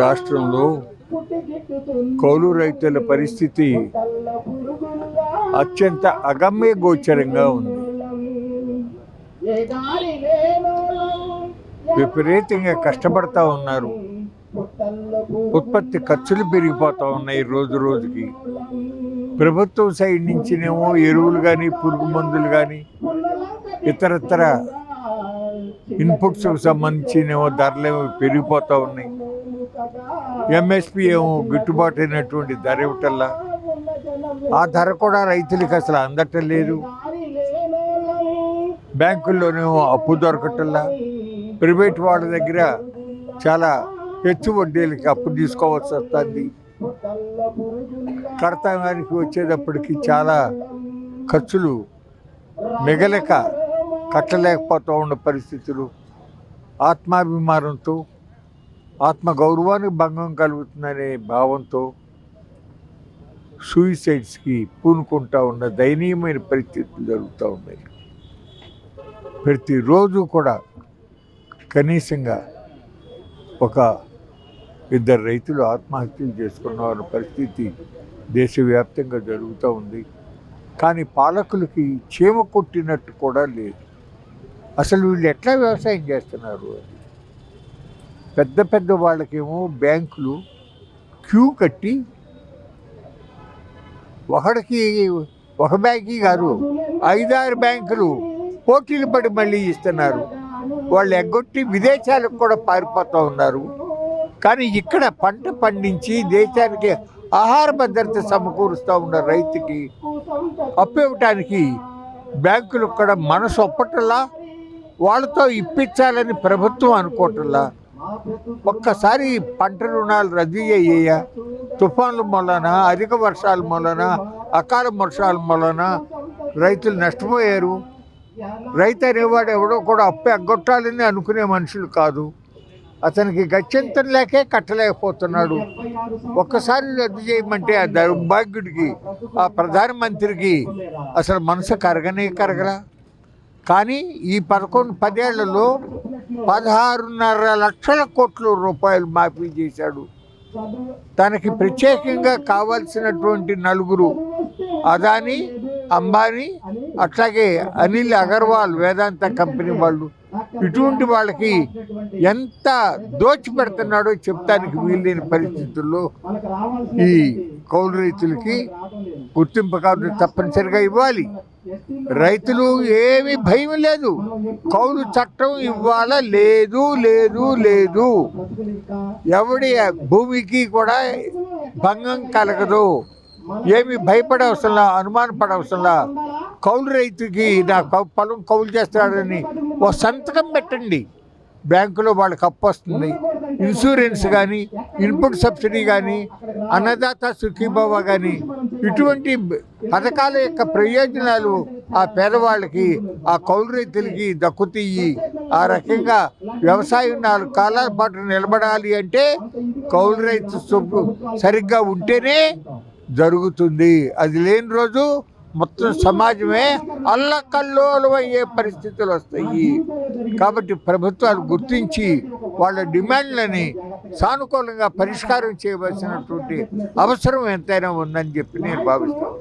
రాష్ట్రంలో కౌలు రైతుల పరిస్థితి అత్యంత అగమ్య గోచరంగా ఉంది. విపరీతంగా కష్టపడతా ఉన్నారు. ఉత్పత్తి ఖర్చులు పెరిగిపోతూ ఉన్నాయి రోజు రోజుకి. ప్రభుత్వం సైడ్ నుంచినేమో ఎరువులు కానీ, పురుగు మందులు కానీ, ఇతరత్ర ఇన్పుట్స్కి సంబంధించినేమో ధరలు పెరిగిపోతూ ఉన్నాయి. ఎంఎస్పి ఏమో గిట్టుబాటు అయినటువంటి ధర ఇవ్వటల్లా, ఆ ధర కూడా రైతులకి అసలు అందటం లేదు. బ్యాంకుల్లోనేమో అప్పు దొరకటల్లా, ప్రైవేట్ వాళ్ళ దగ్గర చాలా హెచ్చు వడ్డీలకి అప్పు తీసుకోవాల్సి వస్తుంది. కడతానికి వచ్చేటప్పటికి చాలా ఖర్చులు మిగలక కట్టలేకపోతూ ఉన్న పరిస్థితులు, ఆత్మాభిమానంతో, ఆత్మగౌరవానికి భంగం కలుగుతుందనే భావంతో సూయిసైడ్స్కి పూనుకుంటూ ఉన్న దయనీయమైన పరిస్థితులు జరుగుతూ ఉన్నాయి. ప్రతిరోజు కూడా కనీసంగా ఒక 2 రైతులు ఆత్మహత్యలు చేసుకున్న పరిస్థితి దేశవ్యాప్తంగా జరుగుతూ ఉంది. కానీ పాలకులకి చీమ కొట్టినట్టు కూడా లేదు. అసలు వీళ్ళు ఎట్లా వ్యవసాయం చేస్తున్నారు? పెద్ద పెద్ద వాళ్ళకేమో బ్యాంకులు క్యూ కట్టి ఒక బ్యాంకి కాదు 5-6 బ్యాంకులు పోటీలు పడి మళ్ళీ ఇస్తున్నారు. వాళ్ళు ఎగ్గొట్టి విదేశాలకు కూడా పారిపోతూ ఉన్నారు. కానీ ఇక్కడ పంట పండించి దేశానికి ఆహార భద్రత సమకూరుస్తూ ఉన్న రైతుకి అప్పు ఇవ్వటానికి బ్యాంకులు కూడా మనసు ఒప్పటల్లా, వాళ్ళతో ఇప్పించాలని ప్రభుత్వం అనుకోవటంలా. ఒక్కసారి పంట రుణాలు రద్దు అయ్యాయా? తుఫాన్ల మూలన, అధిక వర్షాల మూలన, అకాల వర్షాల మూలన రైతులు నష్టపోయారు. రైతు అనేవాడు ఎవడో కూడా అప్పు ఎగ్గొట్టాలని అనుకునే మనుషులు కాదు. అతనికి గత్యంతరం లేకే కట్టలేకపోతున్నాడు. ఒక్కసారి రద్దు చేయమంటే ఆ దౌర్భాగ్యుడికి, ఆ ప్రధానమంత్రికి అసలు మనసు కరగలా. కానీ ఈ 10 ఏళ్లలో 16.5 లక్షల కోట్ల రూపాయలు మాఫీ చేశాడు. తనకి ప్రత్యేకంగా కావాల్సినటువంటి 4 అదానీ, అంబానీ, అట్లాగే అనిల్ అగర్వాల్ వేదాంత కంపెనీ వాళ్ళు, ఇటువంటి వాళ్ళకి ఎంత దోచిపెడుతున్నాడో చెప్తానికి వీలైన పరిస్థితుల్లో ఈ కౌలు రైతులకి గుర్తింపు కాదు తప్పనిసరిగా ఇవ్వాలి. రైతులు ఏమీ భయం లేదు. కౌలు చట్టం ఇవ్వాలా? లేదు లేదు లేదు. ఎవడి భూమికి కూడా భంగం కలగదు. ఏమి భయపడవసరంలా, అనుమానపడవసరంలా. కౌలు రైతుకి నా పొలం కౌలు చేస్తాడని ఓ సంతకం పెట్టండి, బ్యాంకులో వాళ్ళకి అప్పు వస్తుంది. ఇన్సూరెన్స్ కానీ, ఇన్పుట్ సబ్సిడీ కానీ, అన్నదాత సుఖీభవ కానీ, ఇటువంటి పథకాల యొక్క ప్రయోజనాలు ఆ పేదవాళ్ళకి, ఆ కౌలు రైతులకి దక్కుతాయి. ఆ రకంగా వ్యవసాయం 4 కాలాల పాటు నిలబడాలి అంటే కౌలు రైతు సరిగ్గా ఉంటేనే జరుగుతుంది. అది లేని రోజు మొత్తం సమాజమే అల్లకల్లోలమయ్యే పరిస్థితులు వస్తాయి. కాబట్టి ప్రభుత్వాలు గుర్తించి వాళ్ళ డిమాండ్లని సానుకూలంగా పరిష్కారం చేయవలసినటువంటి అవసరం ఎంతైనా ఉందని చెప్పి నేను భావిస్తాను.